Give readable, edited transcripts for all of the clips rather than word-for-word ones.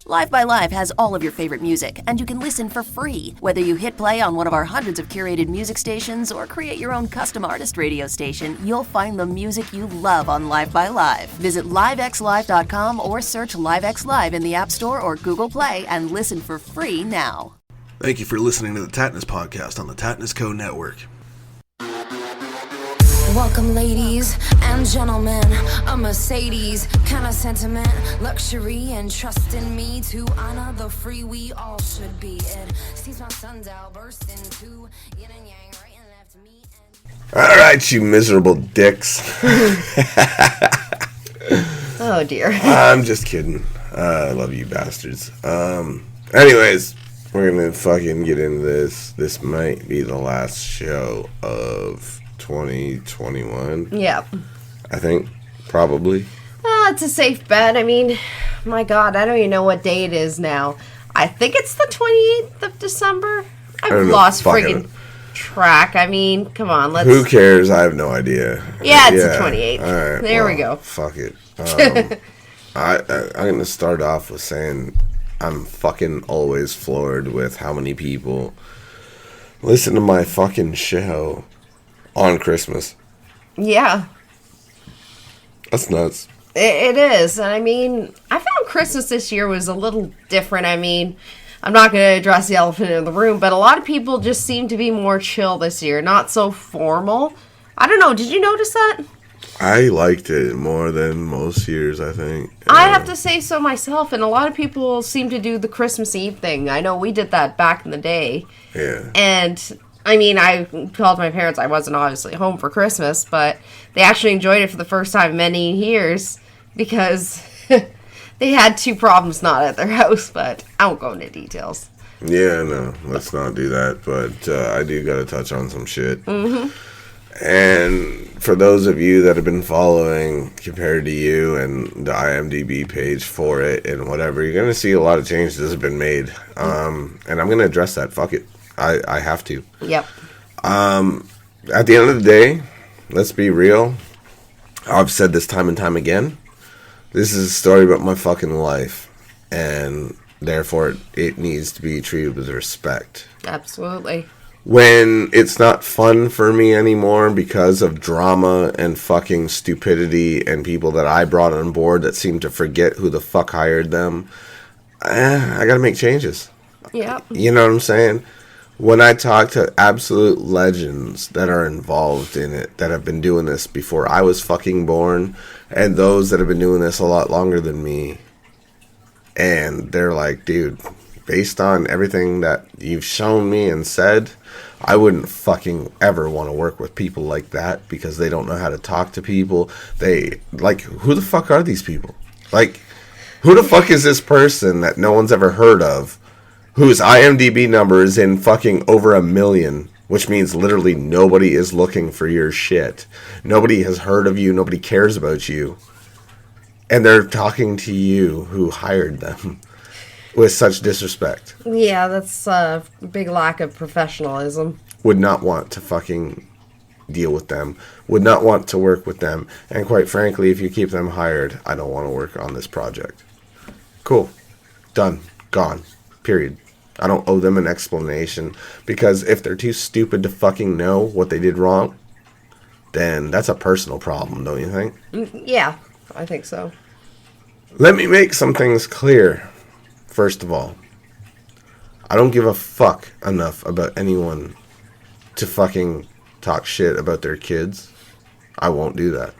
Live by Live has all of your favorite music, and you can listen for free. Whether you hit play on one of our hundreds of curated music stations or create your own custom artist radio station, you'll find the music you love on Live by Live. Visit livexlive.com or search LiveX Live in the App Store or Google Play and listen for free now. Thank you for listening to the Tattness podcast on the Tattness Co. Network. Welcome, ladies and gentlemen, a Mercedes kind of sentiment, luxury and trust in me to honor the free we all should be. It sees my sundial burst into yin and yang, right and left, me and All right, you miserable dicks. Oh dear. I'm just kidding. I love you bastards. Anyways, we're gonna fucking get into this. This might be the last show of 2021. Yep. I think, probably. It's a safe bet. I mean, my God, I don't even know what day it is now. I think it's the 28th of December. I've lost friggin' track. I mean, come on, let's... Who cares? I have no idea. Yeah, it's the 28th. All right, there we go. Fuck it. I'm going to start off with saying I'm fucking always floored with how many people listen to my fucking show on Christmas. Yeah. That's nuts. It is. And I mean, I found Christmas this year was a little different. I mean, I'm not going to address the elephant in the room, but a lot of people just seem to be more chill this year. Not so formal. I don't know. Did you notice that? I liked it more than most years, I think. I have to say so myself, and a lot of people seem to do the Christmas Eve thing. I know we did that back in the day. Yeah. And I mean, I told my parents I wasn't obviously home for Christmas, but they actually enjoyed it for the first time in many years because they had two problems not at their house, but I won't go into details. Yeah, no, let's not do that, but I do got to touch on some shit. Mm-hmm. And for those of you that have been following Compared to You and the IMDb page for it and whatever, you're going to see a lot of changes that have been made. And I'm going to address that. Fuck it. I have to. Yep. At the end of the day, let's be real. I've said this time and time again. This is a story about my fucking life. And therefore, it needs to be treated with respect. Absolutely. When it's not fun for me anymore because of drama and fucking stupidity and people that I brought on board that seem to forget who the fuck hired them, I gotta make changes. Yep. You know what I'm saying? When I talk to absolute legends that are involved in it, that have been doing this before I was fucking born, and those that have been doing this a lot longer than me, and they're like, dude, based on everything that you've shown me and said, I wouldn't fucking ever want to work with people like that because they don't know how to talk to people. They, like, who the fuck are these people? Like, who the fuck is this person that no one's ever heard of, whose IMDb number is in fucking over 1 million, which means literally nobody is looking for your shit. Nobody has heard of you. Nobody cares about you. And they're talking to you who hired them with such disrespect. Yeah, that's a big lack of professionalism. Would not want to fucking deal with them. Would not want to work with them. And quite frankly, if you keep them hired, I don't want to work on this project. Cool. Done. Gone. Period. I don't owe them an explanation, because if they're too stupid to fucking know what they did wrong, then that's a personal problem, don't you think? Yeah, I think so. Let me make some things clear. First of all, I don't give a fuck enough about anyone to fucking talk shit about their kids. I won't do that.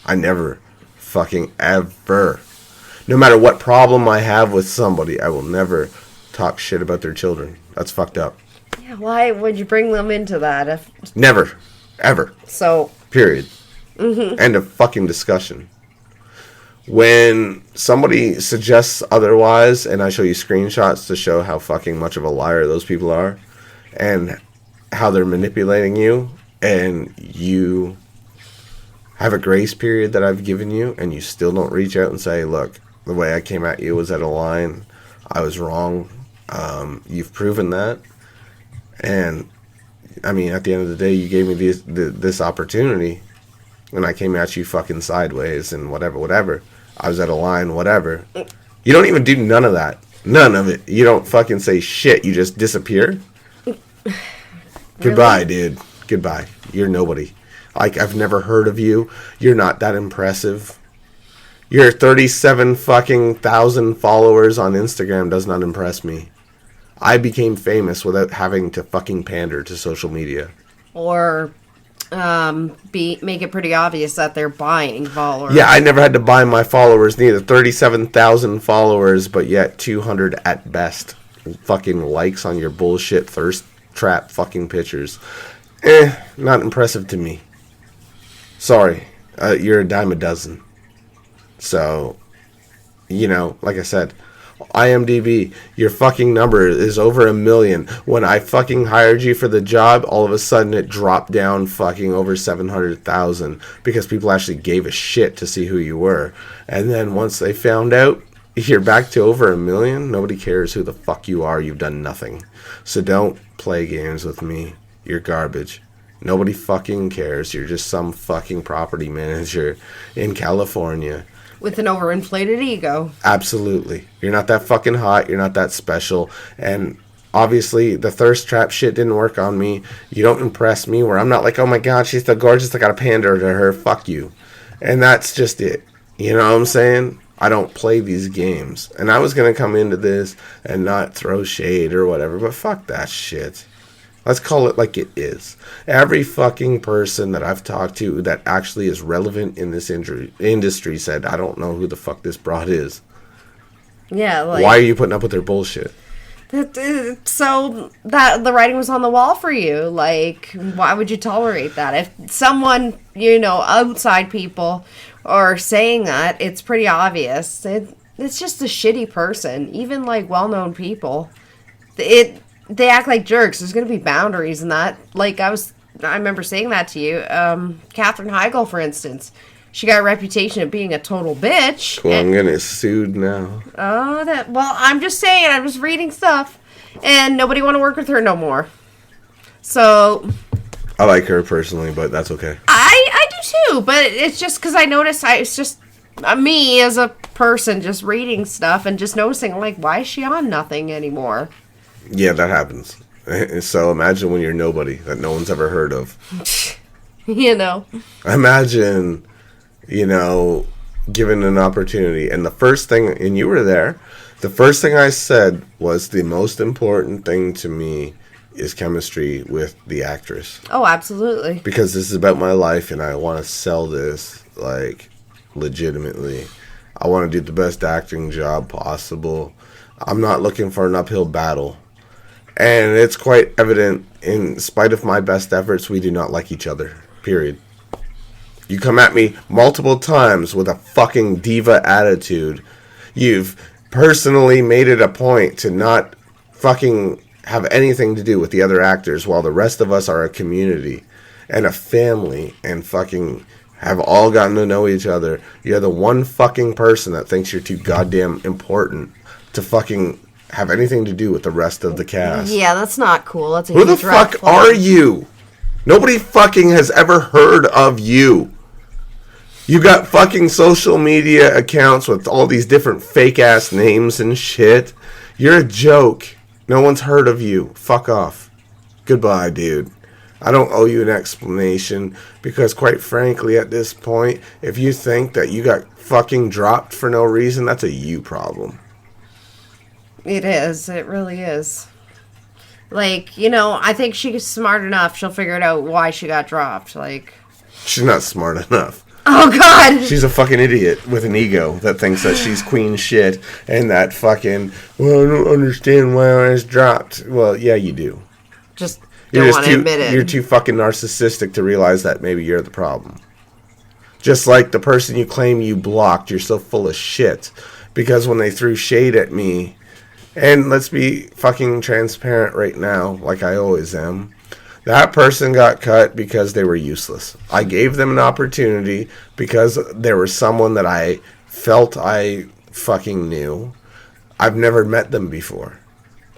I never fucking ever. No matter what problem I have with somebody, I will never talk shit about their children. That's fucked up. Yeah, why would you bring them into that? Never. Ever. So. Period. Mm-hmm. End of fucking discussion. When somebody suggests otherwise, and I show you screenshots to show how fucking much of a liar those people are, and how they're manipulating you, and you have a grace period that I've given you, and you still don't reach out and say, look, the way I came at you was out of line. I was wrong. You've proven that. And, I mean, at the end of the day, you gave me this opportunity, and I came at you fucking sideways and whatever. I was out of line, whatever. You don't even do none of that. None of it. You don't fucking say shit. You just disappear. Goodbye, dude. Goodbye. You're nobody. Like, I've never heard of you. You're not that impressive. Your 37 fucking thousand followers on Instagram does not impress me. I became famous without having to fucking pander to social media. Or make it pretty obvious that they're buying followers. Yeah, I never had to buy my followers neither. 37,000 followers, but yet 200 at best fucking likes on your bullshit thirst trap fucking pictures. Not impressive to me. Sorry, you're a dime a dozen. So, like I said, IMDb, your fucking number is over 1 million. When I fucking hired you for the job, all of a sudden it dropped down fucking over 700,000 because people actually gave a shit to see who you were. And then once they found out you're back to over 1 million, nobody cares who the fuck you are. You've done nothing. So don't play games with me. You're garbage. Nobody fucking cares. You're just some fucking property manager in California. With an overinflated ego. Absolutely. You're not that fucking hot. You're not that special. And obviously, the thirst trap shit didn't work on me. You don't impress me where I'm not like, oh my god, she's so gorgeous, I gotta pander to her. Fuck you. And that's just it. You know what I'm saying? I don't play these games. And I was gonna come into this and not throw shade or whatever, but fuck that shit. Let's call it like it is. Every fucking person that I've talked to that actually is relevant in this industry said, I don't know who the fuck this broad is. Yeah, like... Why are you putting up with their bullshit? So, that the writing was on the wall for you. Like, why would you tolerate that? If someone, outside people are saying that, it's pretty obvious. It's just a shitty person. Even, like, well-known people. They act like jerks. There's going to be boundaries in that. Like, I remember saying that to you. Katherine Heigl, for instance. She got a reputation of being a total bitch. Cool, I'm going to get sued now. Well, I'm just saying. I'm just reading stuff. And nobody want to work with her no more. So... I like her personally, but that's okay. I do too, but it's just because I noticed it's just me as a person just reading stuff and just noticing, like, why is she on nothing anymore? Yeah, that happens. So imagine when you're nobody that no one's ever heard of. Imagine, given an opportunity. And the first thing, and you were there, the first thing I said was the most important thing to me is chemistry with the actress. Oh, absolutely. Because this is about my life and I want to sell this, like, legitimately. I want to do the best acting job possible. I'm not looking for an uphill battle. And it's quite evident, in spite of my best efforts, we do not like each other. Period. You come at me multiple times with a fucking diva attitude. You've personally made it a point to not fucking have anything to do with the other actors while the rest of us are a community and a family and fucking have all gotten to know each other. You're the one fucking person that thinks you're too goddamn important to fucking have anything to do with the rest of the cast. Yeah, that's not cool. That's a Who the huge red fuck flag. are you? Nobody fucking has ever heard of you. You got fucking social media accounts with all these different fake ass names and shit. You're a joke. No one's heard of you. Fuck off. Goodbye, dude. I don't owe you an explanation because, quite frankly, at this point, if you think that you got fucking dropped for no reason, that's a you problem. It is. It really is. Like, I think she's smart enough. She'll figure it out why she got dropped. Like, she's not smart enough. Oh, God. She's a fucking idiot with an ego that thinks that she's queen shit and that fucking, well, I don't understand why I was dropped. Well, yeah, you do. Just don't want to admit it. You're too fucking narcissistic to realize that maybe you're the problem. Just like the person you claim you blocked, you're so full of shit. Because when they threw shade at me, and let's be fucking transparent right now, like I always am, that person got cut because they were useless. I gave them an opportunity because there was someone that I felt I fucking knew. I've never met them before.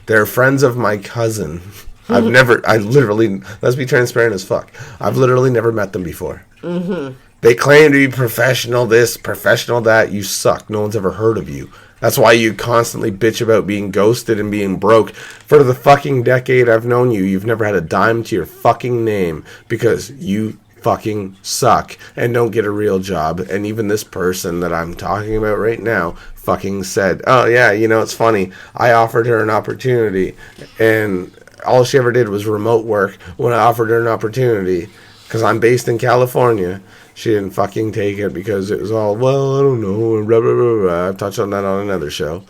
They're friends of my cousin. I literally, let's be transparent as fuck. I've literally never met them before. Mm-hmm. They claim to be professional this, professional that. You suck. No one's ever heard of you. That's why you constantly bitch about being ghosted and being broke. For the fucking decade I've known you, you've never had a dime to your fucking name because you fucking suck and don't get a real job. And even this person that I'm talking about right now fucking said, oh yeah, you know, it's funny, I offered her an opportunity and all she ever did was remote work when I offered her an opportunity because I'm based in California. She didn't fucking take it because it was all, well, I don't know, and blah, blah, blah, blah. I've touched on that on another show.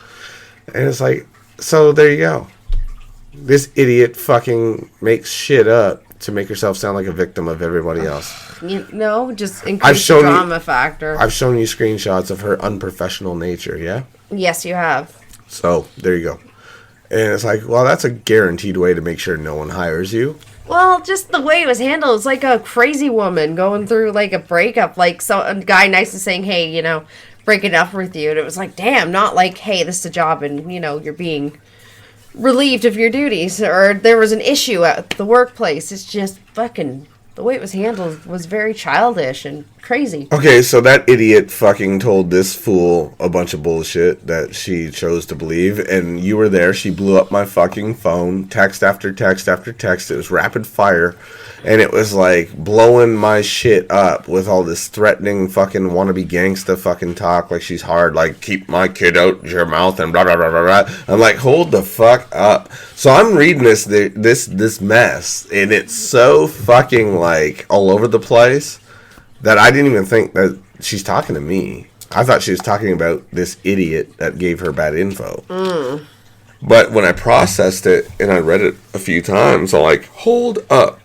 And it's like, so there you go. This idiot fucking makes shit up to make herself sound like a victim of everybody else. You know, just increase the drama factor. I've shown you screenshots of her unprofessional nature, yeah? Yes, you have. So, there you go. And it's like, well, that's a guaranteed way to make sure no one hires you. Well, just the way it was handled, it's like a crazy woman going through, like, a breakup. Like, a guy nice is saying, hey, you know, breaking up with you. And it was like, damn, not like, hey, this is a job and, you know, you're being relieved of your duties, or there was an issue at the workplace. It's just fucking, the way it was handled was very childish and crazy. Okay, so that idiot fucking told this fool a bunch of bullshit that she chose to believe, and you were there. She blew up my fucking phone, text after text after text. It was rapid fire, and it was like blowing my shit up with all this threatening fucking wannabe gangsta fucking talk, like she's hard, like keep my kid out your mouth and blah blah blah blah blah. I'm like, hold the fuck up. So I'm reading this mess, and it's so fucking like all over the place that I didn't even think that she's talking to me. I thought she was talking about this idiot that gave her bad info. But when I processed it and I read it a few times, I'm like, hold up.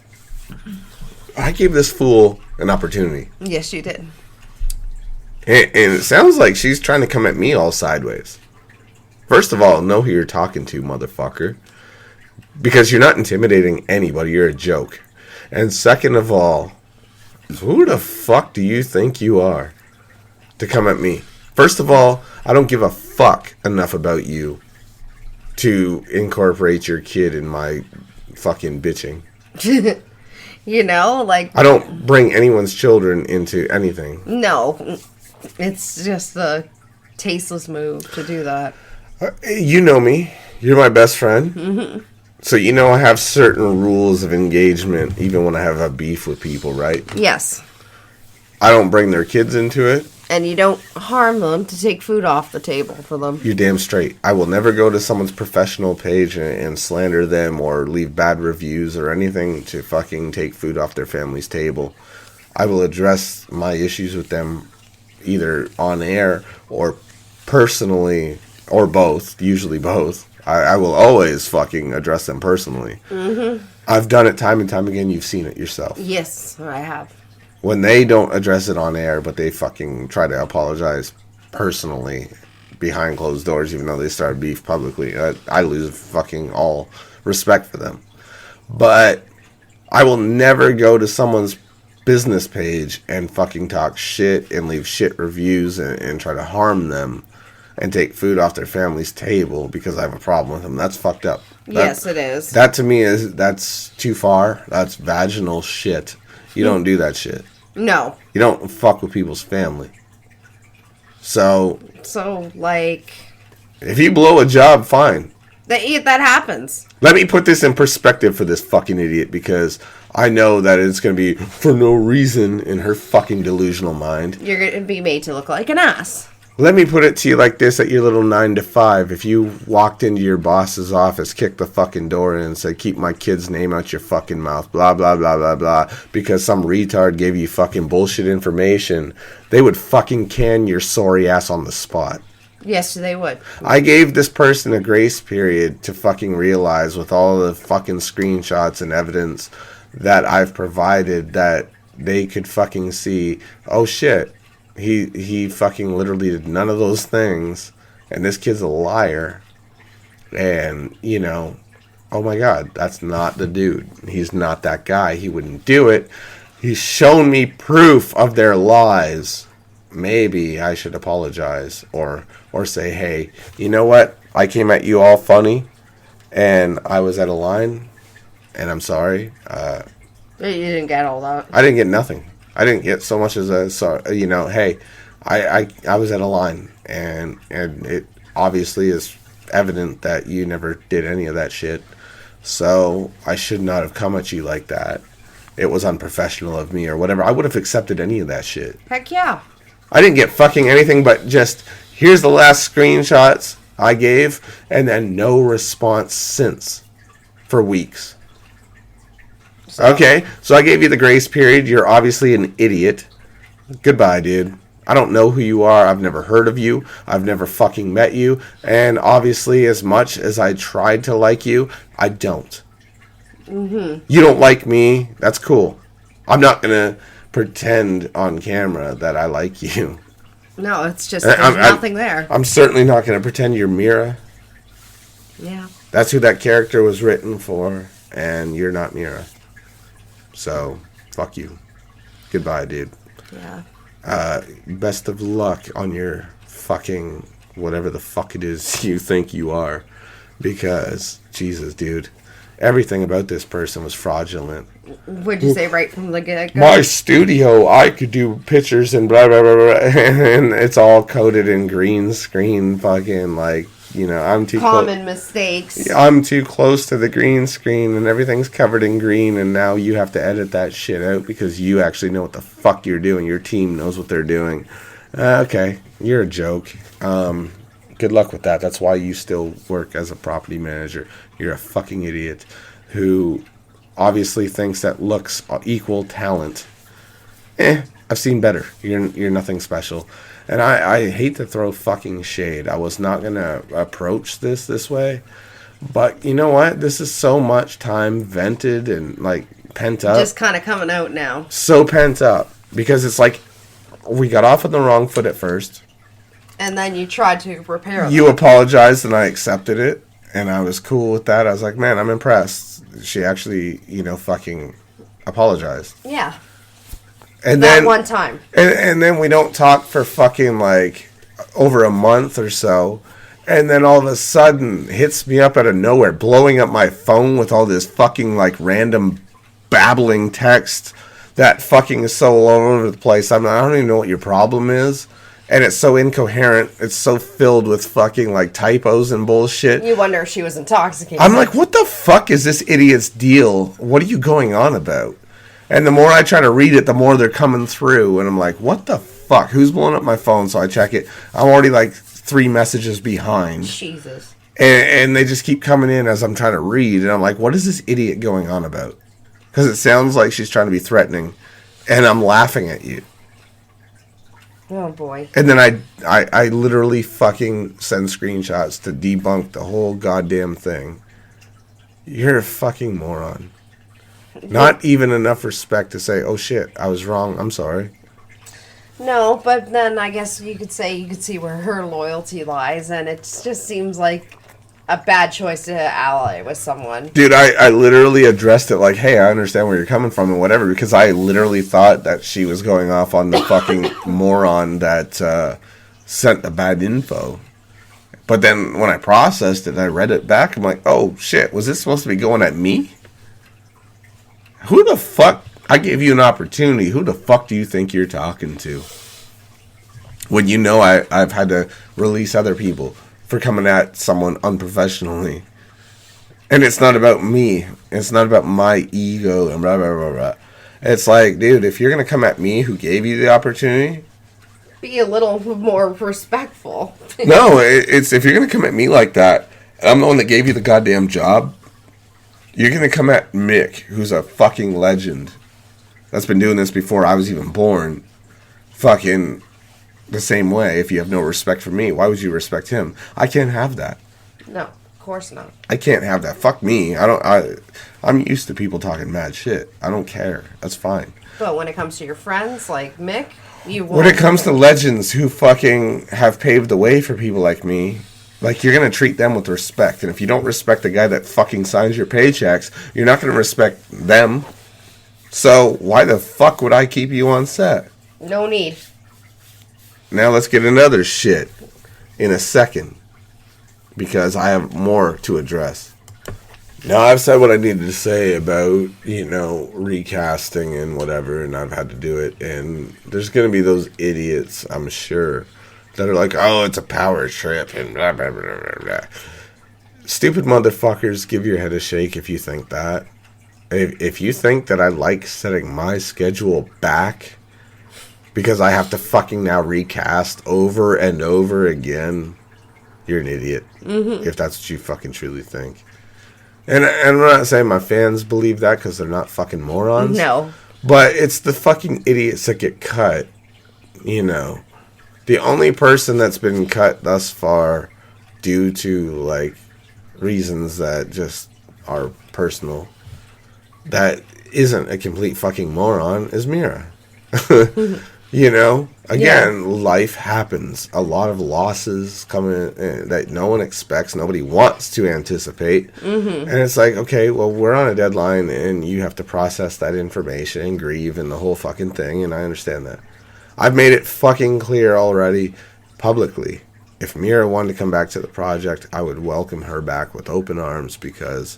I gave this fool an opportunity. Yes, you did. And it sounds like she's trying to come at me all sideways. First of all, know who you're talking to, motherfucker. Because you're not intimidating anybody. You're a joke. And second of all, who the fuck do you think you are to come at me? First of all, I don't give a fuck enough about you to incorporate your kid in my fucking bitching. You know, like, I don't bring anyone's children into anything. no, it's just a tasteless move to do that. You know me. You're my best friend. Mm-hmm. So you know I have certain rules of engagement even when I have a beef with people, right? Yes. I don't bring their kids into it. And you don't harm them to take food off the table for them. You're damn straight. I will never go to someone's professional page and slander them or leave bad reviews or anything to fucking take food off their family's table. I will address my issues with them either on air or personally, or both, usually both. I will always fucking address them personally. Mm-hmm. I've done it time and time again. You've seen it yourself. Yes, I have. When they don't address it on air, but they fucking try to apologize personally behind closed doors, even though they started beef publicly, I lose fucking all respect for them. But I will never go to someone's business page and fucking talk shit and leave shit reviews and try to harm them and take food off their family's table because I have a problem with them. That's fucked up. Yes, it is. That to me that's too far. That's vaginal shit. You don't do that shit. No. You don't fuck with people's family. So, like, if you blow a job, fine. That happens. Let me put this in perspective for this fucking idiot, because I know that it's going to be for no reason in her fucking delusional mind. You're going to be made to look like an ass. Let me put it to you like this at your little 9 to 5. If you walked into your boss's office, kicked the fucking door in and said, keep my kid's name out your fucking mouth, blah, blah, blah, blah, blah, because some retard gave you fucking bullshit information, they would fucking can your sorry ass on the spot. Yes, they would. I gave this person a grace period to fucking realize with all the fucking screenshots and evidence that I've provided that they could fucking see, oh shit, he fucking literally did none of those things, and this kid's a liar, and, you know, oh my god, that's not the dude. He's not that guy. He wouldn't do it. He's shown me proof of their lies. Maybe I should apologize or say, hey, you know what? I came at you all funny, and I was at a line, and I'm sorry. You didn't get all that. I didn't get nothing. I didn't get so much as a sorry. You know, hey, I was at a line, and obviously is evident that you never did any of that shit. So I should not have come at you like that. It was unprofessional of me or whatever. I would have accepted any of that shit. Heck yeah. I didn't get fucking anything but just, here's the last screenshots I gave, and then no response since for weeks. Okay, so I gave you the grace period. You're obviously an idiot. Goodbye, dude. I don't know who you are. I've never heard of you. I've never fucking met you. And obviously, as much as I tried to like you, I don't. You don't like me. That's cool. I'm not going to pretend on camera that I like you. No, it's just there's nothing there. I'm certainly not going to pretend you're Mira. Yeah. That's who that character was written for, and you're not Mira. So, fuck you. Goodbye, dude. Yeah. Best of luck on your fucking whatever the fuck it is you think you are. Because, Jesus, dude. Everything about this person was fraudulent. Would you say right from the get-go? My studio, I could do pictures and blah, blah, blah, blah. And it's all coded in green screen fucking, like, you know, I'm too common mistakes. I'm too close to the green screen and everything's covered in green, and now you have to edit that shit out because you actually know what the fuck you're doing. Your team knows what they're doing. Okay, you're a joke. Good luck with that. That's why you still work as a property manager. You're a fucking idiot who obviously thinks that looks equal talent. I've seen better. You're nothing special. And I hate to throw fucking shade. I was not going to approach this way. But you know what? This is so much time vented and like pent up. Just kind of coming out now. So pent up. Because it's like we got off on the wrong foot at first. And then you tried to repair it. You apologized and I accepted it. And I was cool with that. I was like, man, I'm impressed. She actually, you know, fucking apologized. Yeah. And that then one time. And then we don't talk for fucking like over a month or so. And then all of a sudden hits me up out of nowhere, blowing up my phone with all this fucking like random babbling text that fucking is so all over the place. I don't even know what your problem is. And it's so incoherent. It's so filled with fucking like typos and bullshit. You wonder if she was intoxicated. I'm like, what the fuck is this idiot's deal? What are you going on about? And the more I try to read it, the more they're coming through. And I'm like, what the fuck? Who's blowing up my phone? So I check it. I'm already like 3 messages behind. Jesus. And they just keep coming in as I'm trying to read. And I'm like, what is this idiot going on about? Because it sounds like she's trying to be threatening. And I'm laughing at you. Oh, boy. And then I literally fucking send screenshots to debunk the whole goddamn thing. You're a fucking moron. Not even enough respect to say, oh shit, I was wrong, I'm sorry. No, but then I guess you could see where her loyalty lies, and it just seems like a bad choice to ally with someone. Dude, I literally addressed it like, hey, I understand where you're coming from and whatever, because I literally thought that she was going off on the fucking moron that sent the bad info. But then when I processed it and I read it back, I'm like, oh shit, was this supposed to be going at me? Who the fuck? I gave you an opportunity. Who the fuck do you think you're talking to? When you know I've had to release other people for coming at someone unprofessionally. And it's not about me. It's not about my ego and blah, blah, blah, blah. It's like, dude, if you're going to come at me who gave you the opportunity... Be a little more respectful. No, it's if you're going to come at me like that, and I'm the one that gave you the goddamn job... You're going to come at Mick, who's a fucking legend, that's been doing this before I was even born, fucking the same way. If you have no respect for me, why would you respect him? I can't have that. No, of course not. I can't have that. Fuck me. I'm used to people talking mad shit. I don't care. That's fine. But when it comes to your friends, like Mick, you won't. When it comes to legends who fucking have paved the way for people like me... Like, you're going to treat them with respect. And if you don't respect the guy that fucking signs your paychecks, you're not going to respect them. So, why the fuck would I keep you on set? No need. Now let's get another shit in a second. Because I have more to address. Now, I've said what I needed to say about, you know, recasting and whatever. And I've had to do it. And there's going to be those idiots, I'm sure, that are like, oh, it's a power trip and blah, blah, blah, blah, blah. Stupid motherfuckers, give your head a shake if you think that. If you think that I like setting my schedule back because I have to fucking now recast over and over again, you're an idiot. Mm-hmm. If that's what you fucking truly think. And I'm not saying my fans believe that because they're not fucking morons. No. But it's the fucking idiots that get cut, you know. The only person that's been cut thus far due to, like, reasons that just are personal, that isn't a complete fucking moron, is Mira. You know? Again, life happens. A lot of losses come in that no one expects, nobody wants to anticipate. Mm-hmm. And it's like, okay, well, we're on a deadline, and you have to process that information and grieve and the whole fucking thing, and I understand that. I've made it fucking clear already, publicly. If Mira wanted to come back to the project, I would welcome her back with open arms, because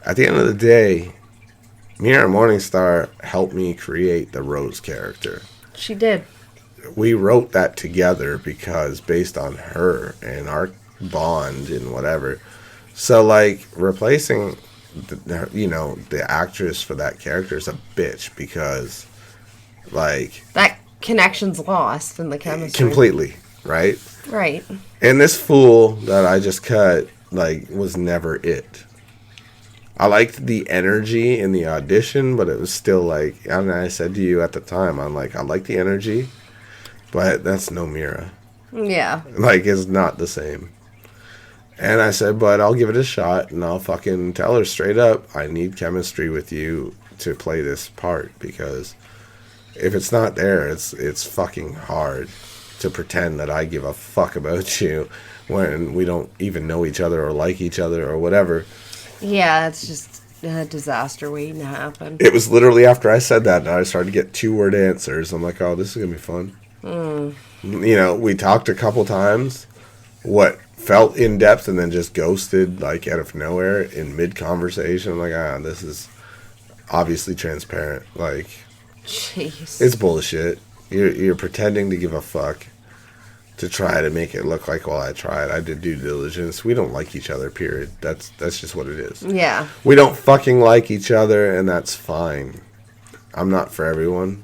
at the end of the day, Mira Morningstar helped me create the Rose character. She did. We wrote that together because based on her and our bond and whatever. So, like, replacing, the actress for that character is a bitch because, like... That connection's lost in the chemistry. Completely, right? Right. And this fool that I just cut, like, was never it. I liked the energy in the audition, but it was still like, and I said to you at the time, I'm like, I like the energy, but that's no Mira. Yeah. Like, it's not the same. And I said, but I'll give it a shot, and I'll fucking tell her straight up, I need chemistry with you to play this part, because if it's not there, it's fucking hard to pretend that I give a fuck about you when we don't even know each other or like each other or whatever. Yeah, it's just a disaster waiting to happen. It was literally after I said that, and I started to get 2-word answers. I'm like, oh, this is going to be fun. You know, we talked a couple times, what felt in-depth, and then just ghosted, like, out of nowhere in mid-conversation. I'm like, this is obviously transparent. Like, jeez. It's bullshit. You're pretending to give a fuck to try to make it look like, well, I tried. I did due diligence. We don't like each other, period. That's just what it is. Yeah. We don't fucking like each other, and that's fine. I'm not for everyone.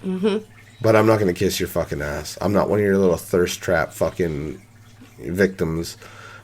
Mm-hmm. But I'm not going to kiss your fucking ass. I'm not one of your little thirst trap fucking victims.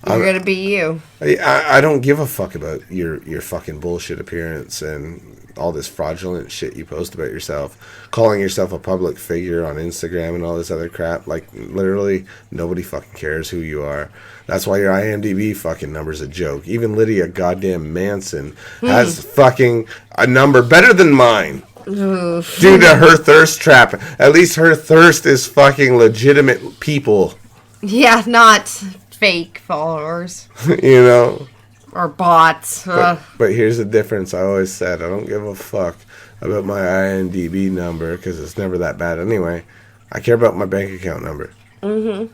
You're going to be you. I don't give a fuck about your fucking bullshit appearance and all this fraudulent shit you post about yourself, calling yourself a public figure on Instagram and all this other crap. Like, literally, nobody fucking cares who you are. That's why your IMDb fucking number's a joke. Even Lydia goddamn Manson has fucking a number better than mine. Oof. Due to her thirst trap. At least her thirst is fucking legitimate people. Yeah, not fake followers. You know? Or bots. But here's the difference. I always said I don't give a fuck about my IMDb number because it's never that bad anyway. I care about my bank account number. Mm-hmm.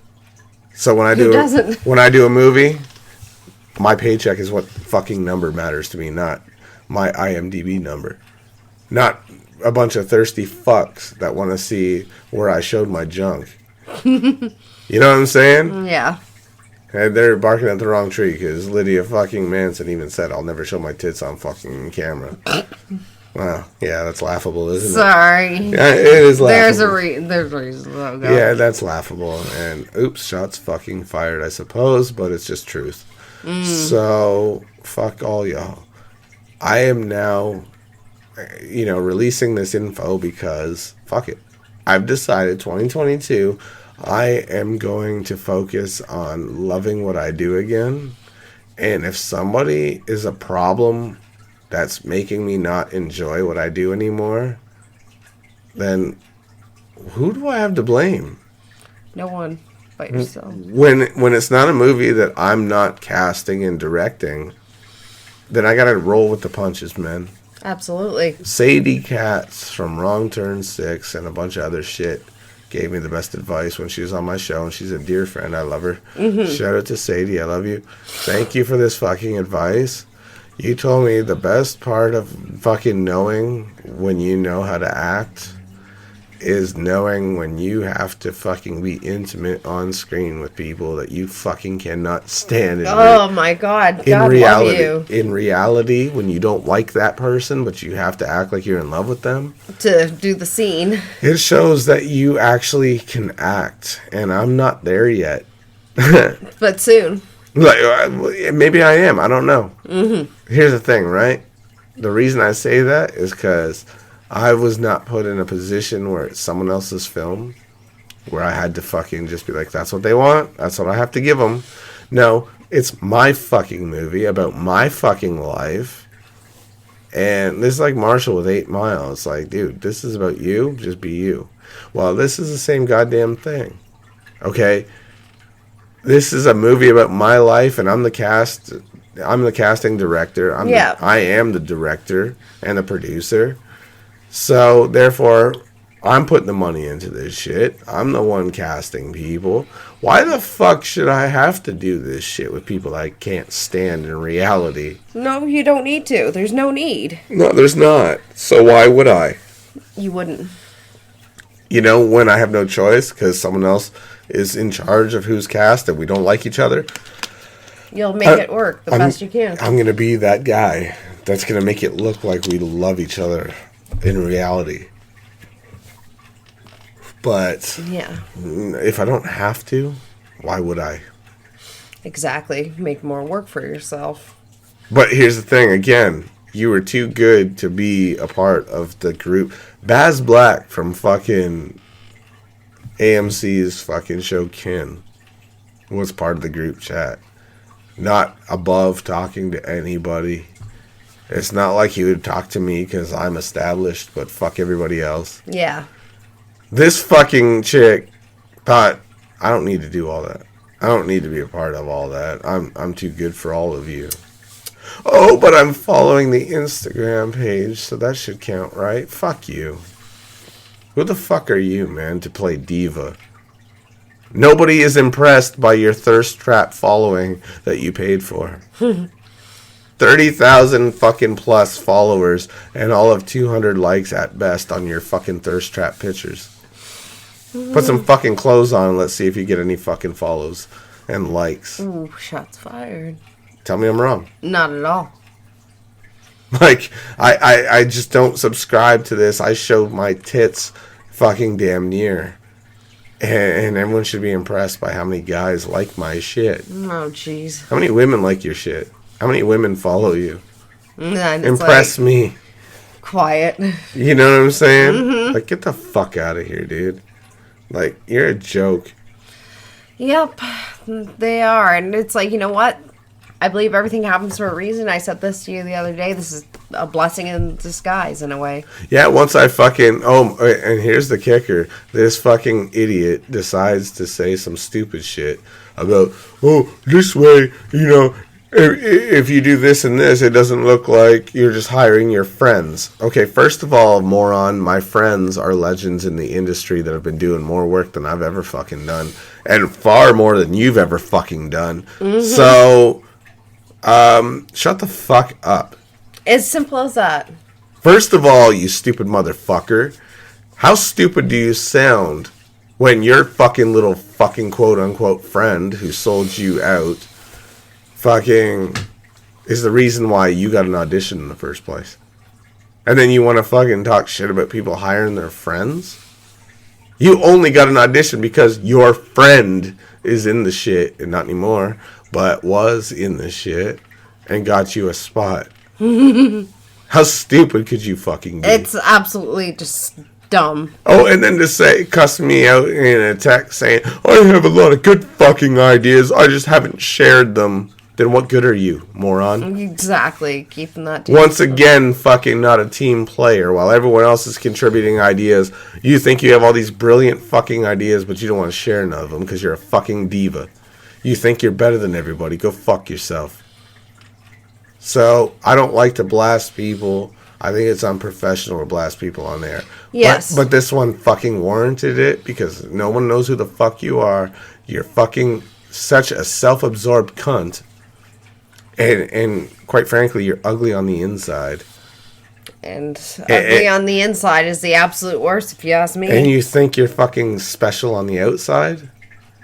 So when I do a movie, my paycheck is what fucking number matters to me, not my IMDb number. Not a bunch of thirsty fucks that want to see where I showed my junk. You know what I'm saying? Yeah. And they're barking at the wrong tree because Lydia fucking Manson even said, I'll never show my tits on fucking camera. Wow. Yeah, that's laughable, isn't it? Sorry. Yeah, it is laughable. There's a reason. Oh, God. Yeah, that's laughable. And oops, shots fucking fired, I suppose, but it's just truth. So, fuck all y'all. I am now, releasing this info because, fuck it. I've decided 2022... I am going to focus on loving what I do again. And if somebody is a problem that's making me not enjoy what I do anymore, then who do I have to blame? No one but yourself. When it's not a movie that I'm not casting and directing, then I gotta roll with the punches, man. Absolutely. Sadie Katz from Wrong Turn 6 and a bunch of other shit gave me the best advice when she was on my show, and she's a dear friend. I love her. Mm-hmm. Shout out to Sadie. I love you. Thank you for this fucking advice. You told me the best part of fucking knowing when you know how to act is knowing when you have to fucking be intimate on screen with people that you fucking cannot stand. Oh my God. God reality, love you. in reality, when you don't like that person, but you have to act like you're in love with them To do the scene. it shows that you actually can act, and I'm not there yet. But soon. Like, maybe I am. I don't know. Here's the thing, right? The reason I say that is because I was not put in a position where it's someone else's film, where I had to fucking just be like, that's what they want, that's what I have to give them. No, it's my fucking movie about my fucking life. And this is like Marshall with 8 Mile. It's like, dude, this is about you, just be you. Well, this is the same goddamn thing. Okay? This is a movie about my life, and I'm the casting director. I am the director and the producer. So, therefore, I'm putting the money into this shit. I'm the one casting people. Why the fuck should I have to do this shit with people I can't stand in reality? No, you don't need to. There's no need. No, there's not. So why would I? You wouldn't. You know, when I have no choice because someone else is in charge of who's cast and we don't like each other, You'll make it work the best you can. I'm going to be that guy that's going to make it look like we love each other in reality. But Yeah. if I don't have to, why would I? Exactly. Make more work for yourself. But here's the thing, again, you were too good to be a part of the group. Baz Black from fucking AMC's fucking show Kin was part of the group chat. Not above talking to anybody. It's not like he would talk to me because I'm established, but fuck everybody else. Yeah. This fucking chick thought, I don't need to do all that. I don't need to be a part of all that. I'm too good for all of you. Oh, but I'm following the Instagram page, so that should count, right? Fuck you. Who the fuck are you, man, to play diva? Nobody is impressed by your thirst trap following that you paid for. 30,000 fucking plus followers and all of 200 likes at best on your fucking thirst trap pictures. Put some fucking clothes on and let's see if you get any fucking follows and likes. Ooh, shots fired. Tell me I'm wrong. Not at all. Like, I just don't subscribe to this. I show my tits fucking damn near. And everyone should be impressed by how many guys like my shit. Oh, jeez. How many women like your shit? How many women follow you? And Impress me. Quiet. You know what I'm saying? Like, get the fuck out of here, dude. Like, you're a joke. Yep, they are. And it's like, you know what? I believe everything happens for a reason. I said this to you the other day. This is a blessing in disguise, in a way. Yeah, once I fucking... Oh, and here's the kicker. This fucking idiot decides to say some stupid shit about, oh, this way, you know, if you do this and this, it doesn't look like you're just hiring your friends. Okay, first of all, moron, my friends are legends in the industry that have been doing more work than I've ever fucking done. And far more than you've ever fucking done. So... shut the fuck up. As simple as that. First of all, you stupid motherfucker, how stupid do you sound when your fucking little fucking quote-unquote friend who sold you out fucking is the reason why you got an audition in the first place? And then you want to fucking talk shit about people hiring their friends? You only got an audition because your friend is in the shit, and not anymore, but was in the shit and got you a spot. How stupid could you fucking be? It's absolutely just dumb. Oh, and then to say, cuss me out in a text saying, I have a lot of good fucking ideas, I just haven't shared them. Then what good are you, moron? Exactly. Keeping that to Once yourself. again, fucking not a team player. While everyone else is contributing ideas, you think you have all these brilliant fucking ideas, but you don't want to share none of them because you're a fucking diva. You think you're better than everybody. Go fuck yourself. So, I don't like to blast people. I think it's unprofessional to blast people on there. Yes. But this one fucking warranted it because no one knows who the fuck you are. You're fucking such a self-absorbed cunt. And quite frankly, you're ugly on the inside. And ugly on the inside is the absolute worst, if you ask me. And you think you're fucking special on the outside?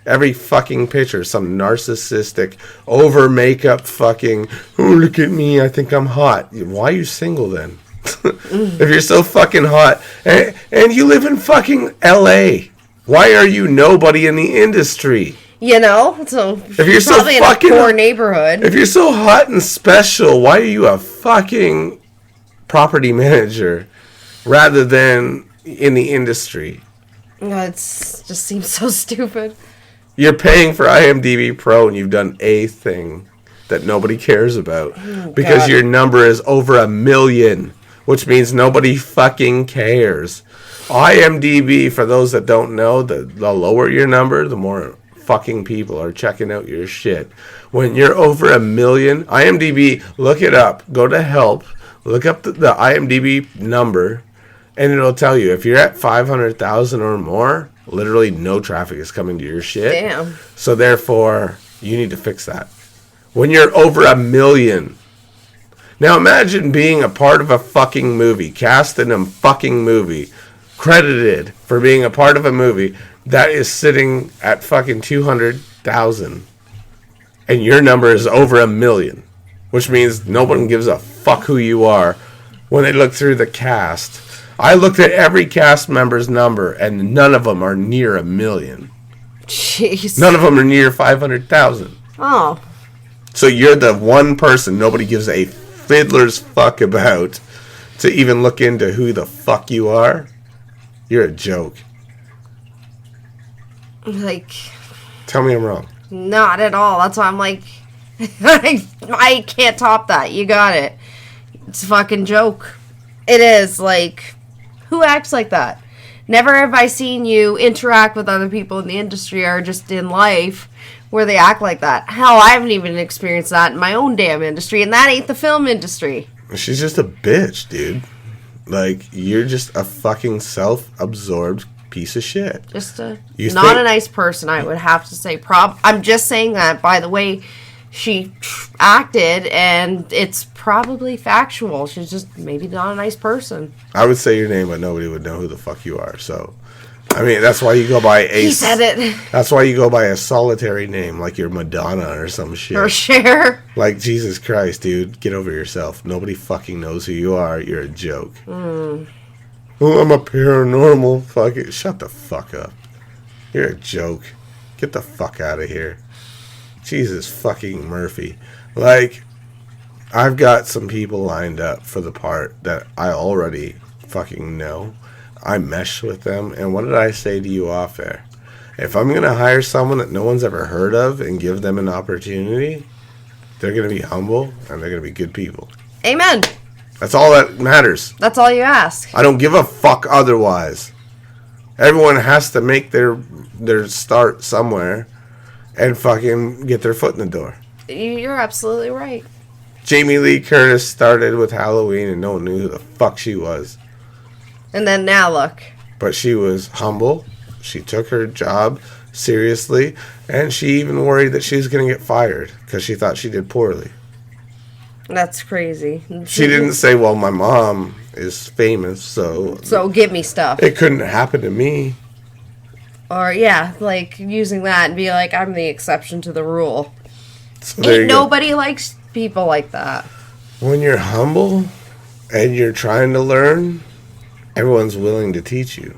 Every fucking picture, some narcissistic, over makeup fucking, oh, look at me, I think I'm hot. Why are you single then? If you're so fucking hot, and you live in fucking LA, why are you nobody in the industry? You know, so if you're probably so fucking in a poor neighborhood. If you're so hot and special, why are you a fucking property manager rather than in the industry? It just seems so stupid. You're paying for IMDb Pro and you've done a thing that nobody cares about because your number is over 1 million, which means nobody fucking cares. IMDb, for those that don't know, the lower your number, the more fucking people are checking out your shit. When you're over 1 million, IMDb, look it up. Go to help. Look up the IMDb number, and it'll tell you if you're at 500,000 or more, literally no traffic is coming to your shit. Damn. So therefore, you need to fix that. When you're over 1 million. Now imagine being a part of a fucking movie, cast in a fucking movie, credited for being a part of a movie that is sitting at fucking 200,000, and your number is over 1 million, which means no one gives a fuck who you are when they look through the cast. I looked at every cast member's number, and none of them are near 1 million. Jeez. None of them are near 500,000. Oh. So you're the one person nobody gives a fiddler's fuck about to even look into who the fuck you are. You're a joke. Like, tell me I'm wrong. Not at all. That's why I'm like, I can't top that. You got it. It's a fucking joke. It is. Like, who acts like that? Never have I seen you interact with other people in the industry or just in life where they act like that. Hell, I haven't even experienced that in my own damn industry, and that ain't the film industry. She's just a bitch, dude. Like, you're just a fucking self-absorbed piece of shit. Just a nice person, I would have to say. I'm just saying that by the way she acted, and it's probably factual. She's just maybe not a nice person. I would say your name, but nobody would know who the fuck you are. So, I mean, that's why you go by a... He said it. That's why you go by a solitary name, like you're Madonna or some shit. For sure. Like, Jesus Christ, dude, get over yourself. Nobody fucking knows who you are. You're a joke. Oh, I'm a paranormal fucking... Shut the fuck up. You're a joke. Get the fuck out of here. Jesus fucking Murphy. Like, I've got some people lined up for the part that I already fucking know. I mesh with them. And what did I say to you off air? If I'm going to hire someone that no one's ever heard of and give them an opportunity, they're going to be humble and they're going to be good people. Amen. That's all that matters. That's all you ask. I don't give a fuck otherwise. Everyone has to make their start somewhere and fucking get their foot in the door. You're absolutely right. Jamie Lee Curtis started with Halloween and no one knew who the fuck she was. And then now look. But she was humble. She took her job seriously. And she even worried that she was going to get fired because she thought she did poorly. That's crazy. She didn't say, well, my mom is famous, so give me stuff. It couldn't happen to me. Or, yeah, like, using that and be like, I'm the exception to the rule. So Ain't nobody likes people like that. When you're humble and you're trying to learn, everyone's willing to teach you.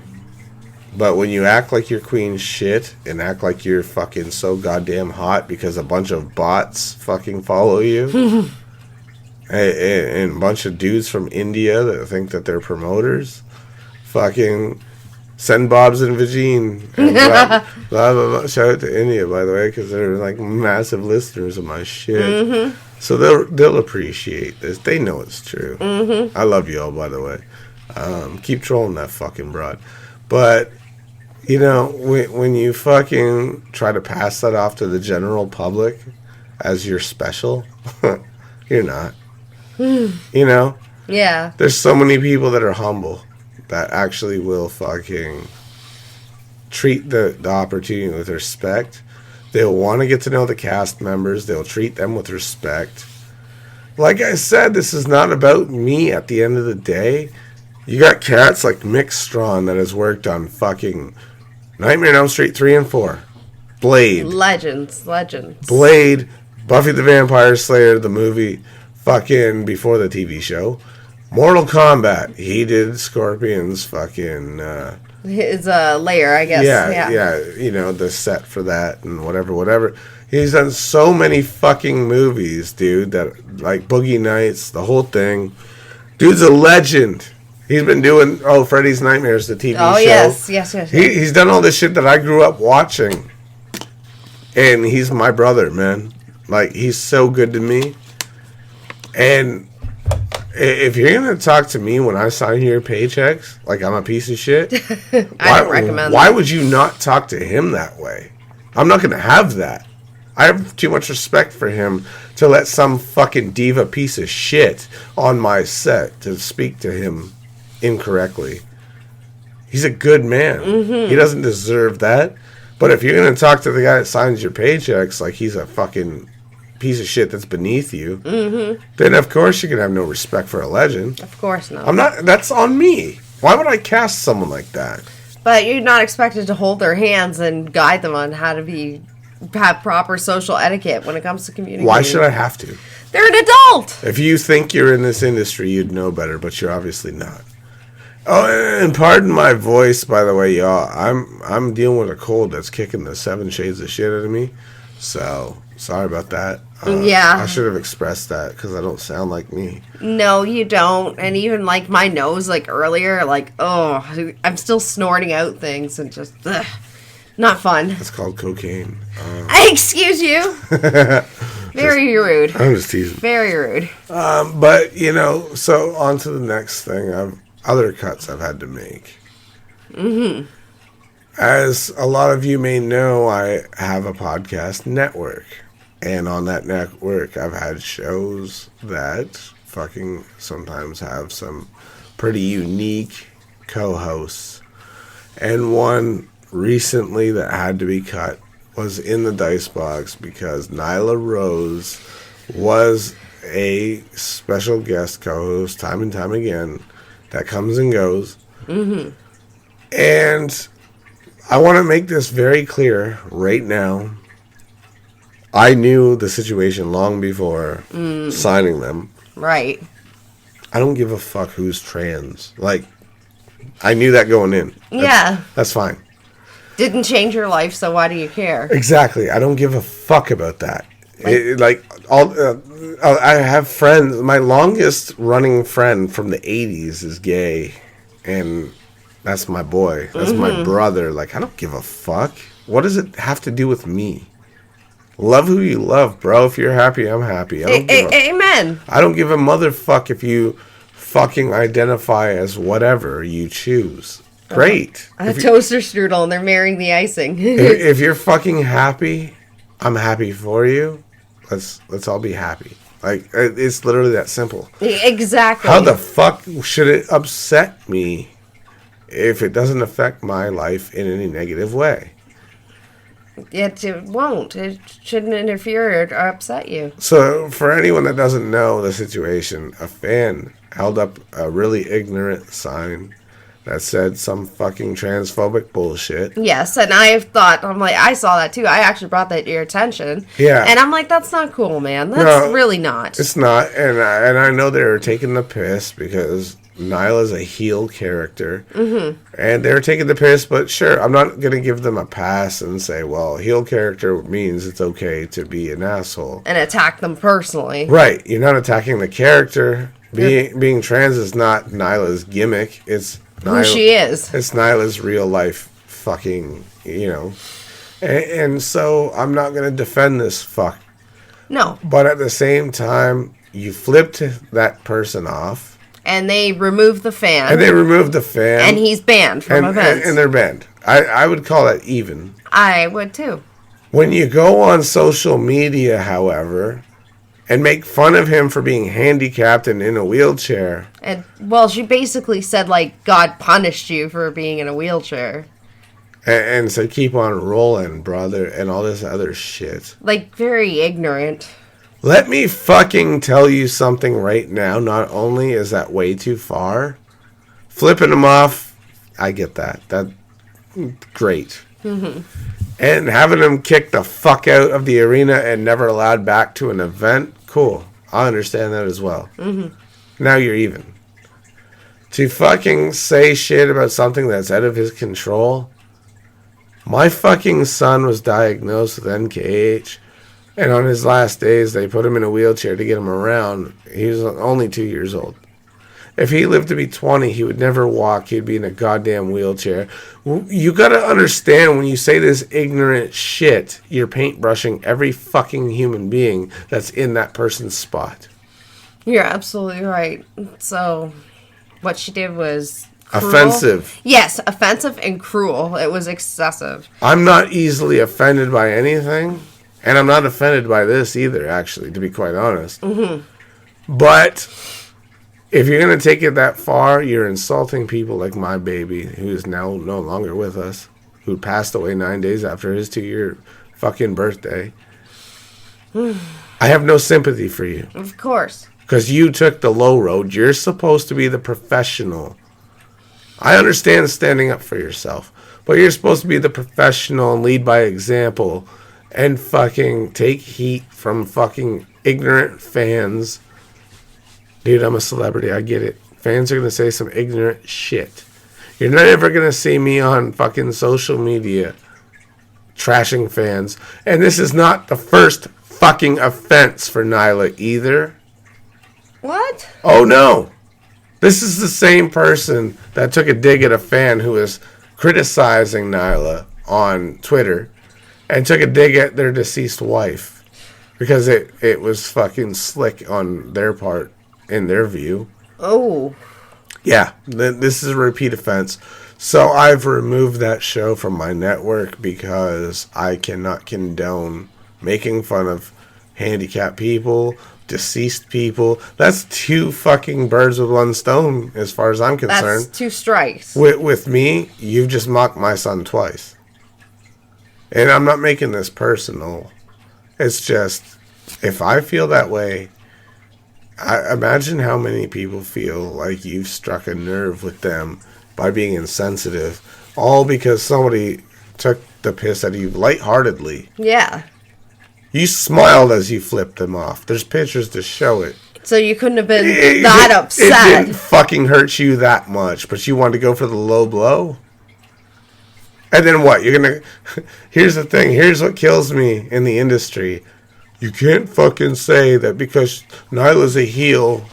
But when you act like you're queen shit and act like you're fucking so goddamn hot because a bunch of bots fucking follow you and a bunch of dudes from India that think that they're promoters, fucking send Bob's and Vagine and blah, blah, blah, blah. Shout out to India, by the way, because they're like massive listeners of my shit. So they'll appreciate this. They know it's true. I love you all, by the way. Keep trolling that fucking broad. But, you know, when you fucking try to pass that off to the general public as you're special, you're not. You know? Yeah. There's so many people that are humble that actually will fucking treat the opportunity with respect. They'll want to get to know the cast members. They'll treat them with respect. like I said, this is not about me at the end of the day. You got cats like Mick Strawn that has worked on fucking Nightmare on Elm Street 3 and 4. Blade. Legends. Blade. Buffy the Vampire Slayer, the movie, fucking before the TV show. Mortal Kombat. He did Scorpion's fucking... his layer, I guess. Yeah. You know, the set for that and whatever. He's done so many fucking movies, dude, that like Boogie Nights, the whole thing. Dude's a legend. He's been doing Freddy's Nightmares, the TV show. Yes. He's done all this shit that I grew up watching. And he's my brother, man. Like, he's so good to me. And if you're going to talk to me when I sign your paychecks, like I'm a piece of shit, I don't recommend why that. would you not talk to him that way? I'm not going to have that. I have too much respect for him to let some fucking diva piece of shit on my set to speak to him incorrectly. He's a good man. Mm-hmm. He doesn't deserve that. But if you're going to talk to the guy that signs your paychecks like he's a fucking piece of shit that's beneath you, then of course you can have no respect for a legend. Of course not. I'm not. That's on me. Why would I cast someone like that? But you're not expected to hold their hands and guide them on how to have proper social etiquette when it comes to communicating. Why should I have to? They're an adult. If you think you're in this industry, you'd know better, but you're obviously not. Oh, and pardon my voice, by the way, y'all. I'm dealing with a cold that's kicking the 7 shades of shit out of me. So, sorry about that. Yeah. I should have expressed that because I don't sound like me. No, you don't. And even, like, my nose, like, earlier, like, I'm still snorting out things and just, not fun. It's called cocaine. Excuse you. Very rude. I'm just teasing. Very rude. But, you know, so on to the next thing. Other cuts I've had to make. Mm-hmm. As a lot of you may know, I have a podcast network. And on that network, I've had shows that fucking sometimes have some pretty unique co-hosts. And one recently that had to be cut was in the Dice Box because Nyla Rose was a special guest co-host time and time again that comes and goes. Mm-hmm. And I want to make this very clear right now. I knew the situation long before signing them. Right. I don't give a fuck who's trans. Like, I knew that going in. That's fine. Didn't change your life, so why do you care? Exactly. I don't give a fuck about that. I have friends. My longest running friend from the 80s is gay. And that's my boy. That's my brother. Like, I don't give a fuck. What does it have to do with me? Love who you love, bro. If you're happy, I'm happy. Amen. I don't give a motherfuck if you fucking identify as whatever you choose. Great. A toaster strudel and they're marrying the icing. if you're fucking happy, I'm happy for you. Let's all be happy. Like, it's literally that simple. Exactly. How the fuck should it upset me if it doesn't affect my life in any negative way? It won't. It shouldn't interfere or upset you. So, for anyone that doesn't know the situation, a fan held up a really ignorant sign that said some fucking transphobic bullshit. Yes, and I saw that too. I actually brought that to your attention. Yeah. And I'm like, that's not cool, man. That's really not. It's not. And I know they're taking the piss because Nyla's a heel character. Mm-hmm. And they're taking the piss, but sure, I'm not going to give them a pass and say, well, heel character means it's okay to be an asshole. And attack them personally. Right. You're not attacking the character. Being trans is not Nyla's gimmick. It's who she is. It's Nyla's real life fucking, And so I'm not going to defend this fuck. No. But at the same time, you flipped that person off. And they removed the fan. And he's banned from events. And they're banned. I would call that even. I would too. When you go on social media, however, and make fun of him for being handicapped and in a wheelchair. And, well, she basically said, like, God punished you for being in a wheelchair. And said, keep on rolling, brother, and all this other shit. Like, very ignorant. Let me fucking tell you something right now. Not only is that way too far, flipping them off, I get that. That great. Mm-hmm. And having them kick the fuck out of the arena and never allowed back to an event, cool. I understand that as well. Mm-hmm. Now you're even. To fucking say shit about something that's out of his control. My fucking son was diagnosed with NKH. And on his last days, they put him in a wheelchair to get him around. He was only 2 years old. If he lived to be 20, he would never walk. He'd be in a goddamn wheelchair. You gotta understand, when you say this ignorant shit, you're paintbrushing every fucking human being that's in that person's spot. You're absolutely right. So, what she did was cruel. Offensive. Yes, offensive and cruel. It was excessive. I'm not easily offended by anything. And I'm not offended by this either, actually, to be quite honest. Mm-hmm. But if you're going to take it that far, you're insulting people like my baby, who is now no longer with us, who passed away 9 days after his 2-year fucking birthday. I have no sympathy for you. Of course. Because you took the low road. You're supposed to be the professional. I understand standing up for yourself, but you're supposed to be the professional and lead by example. And fucking take heat from fucking ignorant fans. Dude, I'm a celebrity. I get it. Fans are going to say some ignorant shit. You're not ever going to see me on fucking social media trashing fans. And this is not the first fucking offense for Nyla either. What? Oh, no. This is the same person that took a dig at a fan who was criticizing Nyla on Twitter. And took a dig at their deceased wife. Because it was fucking slick on their part, in their view. Oh. Yeah, this is a repeat offense. So I've removed that show from my network because I cannot condone making fun of handicapped people, deceased people. That's 2 fucking birds with 1 stone as far as I'm concerned. That's 2 strikes. With me, you've just mocked my son twice. And I'm not making this personal. It's just, if I feel that way, I imagine how many people feel like you've struck a nerve with them by being insensitive. All because somebody took the piss out of you lightheartedly. Yeah. You smiled as you flipped them off. There's pictures to show it. So you couldn't have been that upset. It didn't fucking hurt you that much, but you wanted to go for the low blow? And then what? You're going to... Here's the thing. Here's what kills me in the industry. You can't fucking say that because Nyla's a heel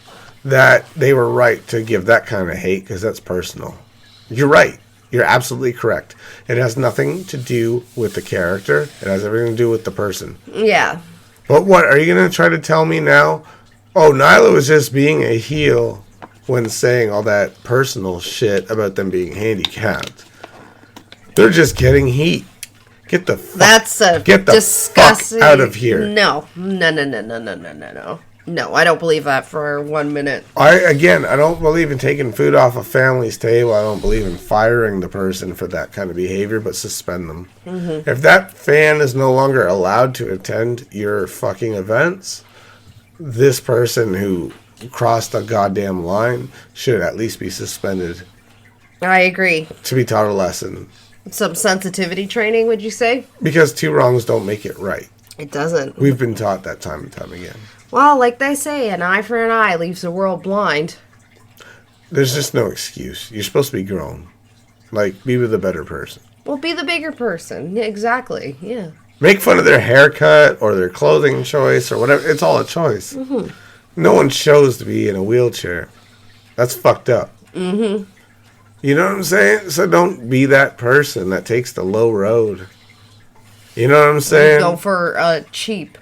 that they were right to give that kind of hate because that's personal. You're right. You're absolutely correct. It has nothing to do with the character. It has everything to do with the person. Yeah. But what? Are you going to try to tell me now? Oh, Nyla was just being a heel when saying all that personal shit about them being handicapped. They're just getting heat. Get the fuck, That's a get the disgusting... fuck out of here. No, I don't believe that for 1 minute. I don't believe in taking food off a family's table. I don't believe in firing the person for that kind of behavior, but suspend them. Mm-hmm. If that fan is no longer allowed to attend your fucking events, this person who crossed a goddamn line should at least be suspended. I agree. To be taught a lesson. Some sensitivity training, would you say? Because 2 wrongs don't make it right. It doesn't. We've been taught that time and time again. Well, like they say, an eye for an eye leaves the world blind. There's just no excuse. You're supposed to be grown. Like, be with a better person. Well, be the bigger person. Yeah, exactly. Yeah. Make fun of their haircut or their clothing choice or whatever. It's all a choice. Mm-hmm. No one chose to be in a wheelchair. That's fucked up. Mm-hmm. You know what I'm saying? So don't be that person that takes the low road. You know what I'm saying? Go for cheap.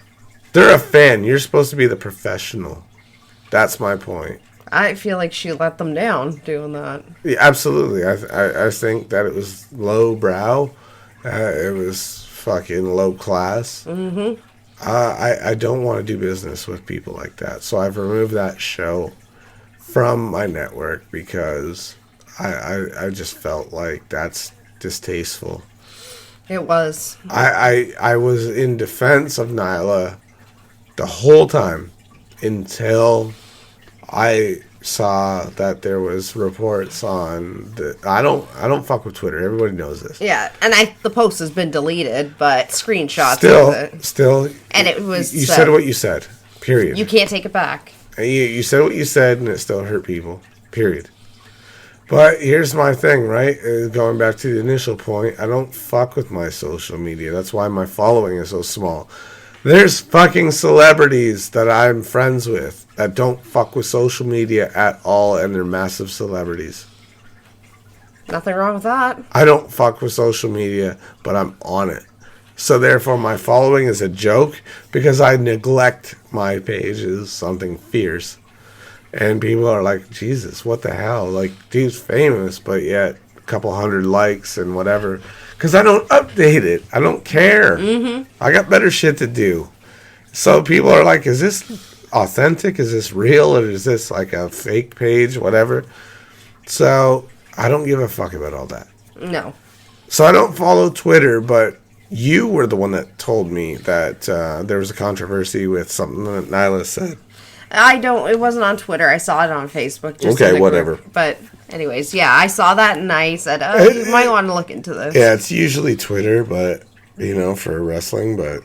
They're a fan. You're supposed to be the professional. That's my point. I feel like she let them down doing that. Yeah, absolutely. I think that it was low brow. It was fucking low class. Mm-hmm. I don't want to do business with people like that. So I've removed that show from my network because I just felt like that's distasteful. It was. I was in defense of Nyla The whole time. Until I saw that there was reports on the... I don't fuck with Twitter. Everybody knows this. Yeah, and the post has been deleted, but screenshots Still, of it. still... And it was... You said what you said. Period. You can't take it back. You said what you said, and it still hurt people. Period. But here's my thing, right? Going back to the initial point, I don't fuck with my social media. That's why my following is so small. There's fucking celebrities that I'm friends with that don't fuck with social media at all, and they're massive celebrities. Nothing wrong with that. I don't fuck with social media, but I'm on it. So therefore, my following is a joke because I neglect my page is something fierce. And people are like, Jesus, what the hell? Like, dude's famous, but yet a couple hundred likes and whatever. Because I don't update it. I don't care. Mm-hmm. I got better shit to do. So people are like, is this authentic? Is this real? Or is this like a fake page? Whatever. So I don't give a fuck about all that. No. So I don't follow Twitter, but you were the one that told me that there was a controversy with something that Nyla said. It wasn't on Twitter. I saw it on Facebook. Just okay, whatever. Group. But anyways, yeah, I saw that and I said, you might want to look into this. Yeah, it's usually Twitter, but, for wrestling, but...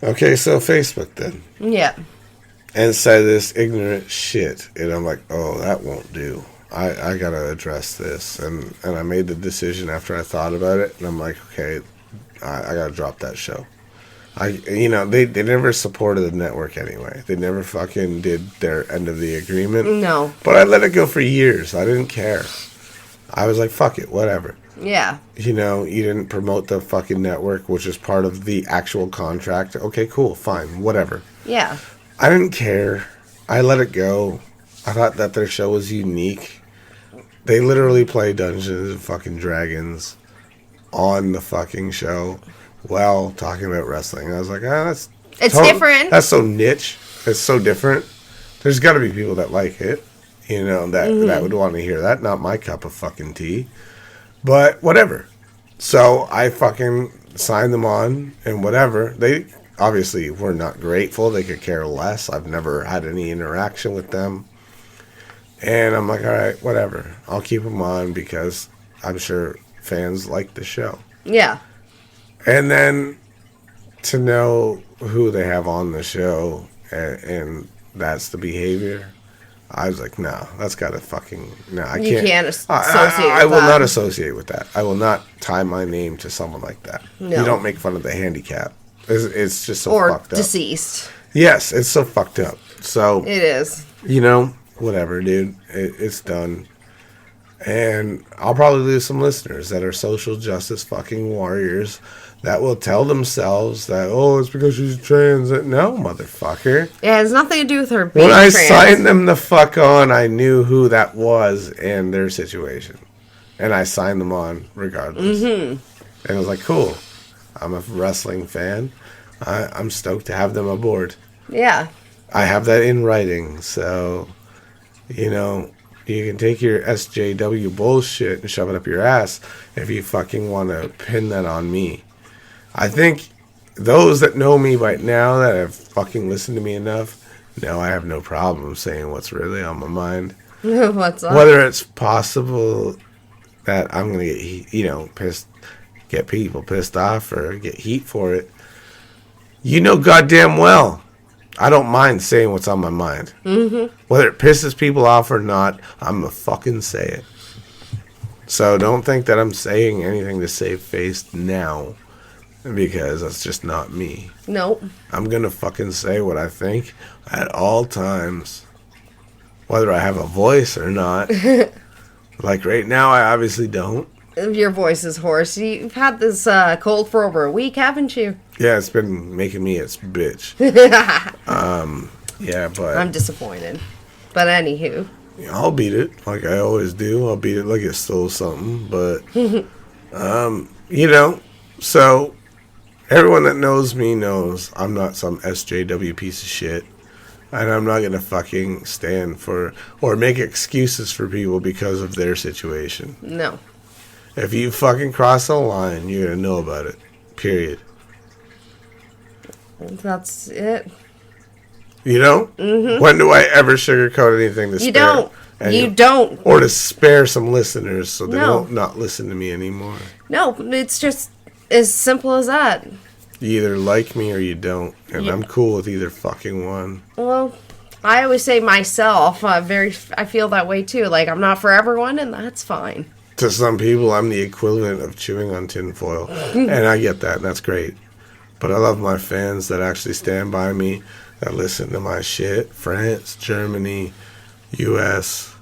Okay, so Facebook then. Yeah. And said this ignorant shit. And I'm like, oh, that won't do. I gotta address this. And I made the decision after I thought about it. And I'm like, okay, I gotta drop that show. They never supported the network anyway. They never fucking did their end of the agreement. No. But I let it go for years. I didn't care. I was like, fuck it, whatever. Yeah. You didn't promote the fucking network, which is part of the actual contract. Okay, cool, fine, whatever. Yeah. I didn't care. I let it go. I thought that their show was unique. They literally play Dungeons and fucking Dragons on the fucking show while talking about wrestling. I was like, it's different. That's so niche. It's so different. There's got to be people that like it, that would want to hear that. Not my cup of fucking tea. But whatever. So I fucking signed them on and whatever. They obviously were not grateful. They could care less. I've never had any interaction with them. And I'm like, all right, whatever. I'll keep them on because I'm sure fans like the show. Yeah. And then to know who they have on the show and that's the behavior, I was like, no, that's got to fucking... No, I can't. You can't associate I with will that. not associate with that. I will not tie my name to someone like that. No. You don't make fun of the handicap. It's just so or fucked up. deceased. Yes, it's so fucked up. So... It is. Whatever, dude. It's done. And I'll probably lose some listeners that are social justice fucking warriors that will tell themselves that, oh, it's because she's trans. No, motherfucker. It has nothing to do with her being When I trans. signed them the fuck on, I knew who that was and their situation. And I signed them on regardless. Mm-hmm. And I was like, cool. I'm a wrestling fan. I'm stoked to have them aboard. Yeah. I have that in writing, so... you can take your SJW bullshit and shove it up your ass if you fucking want to pin that on me. I think those that know me right now, that have fucking listened to me enough, know I have no problem saying what's really on my mind. What's up? Whether it's possible that I'm going to get, get people pissed off or get heat for it. Goddamn well. I don't mind saying what's on my mind. Mm-hmm. Whether it pisses people off or not, I'm going to fucking say it. So don't think that I'm saying anything to save face now, because that's just not me. Nope. I'm going to fucking say what I think at all times, whether I have a voice or not. Like right now, I obviously don't. Your voice is hoarse. You've had this cold for over a week, haven't you? Yeah, it's been making me its bitch. Yeah, but... I'm disappointed. But anywho. I'll beat it like I always do. I'll beat it like it stole something. But, so everyone that knows me knows I'm not some SJW piece of shit. And I'm not going to fucking stand for or make excuses for people because of their situation. No. If you fucking cross the line, you're going to know about it. Period. That's it. You don't? Mm-hmm. When do I ever sugarcoat anything to spare? You don't. You don't. Or to spare some listeners so they don't not listen to me anymore. No, it's just as simple as that. You either like me or you don't. And I'm cool with either fucking one. Well, I always say myself. I feel that way too. Like, I'm not for everyone, and that's fine. To some people, I'm the equivalent of chewing on tinfoil. And I get that, and that's great. But I love my fans that actually stand by me, that listen to my shit. France, Germany, U.S.,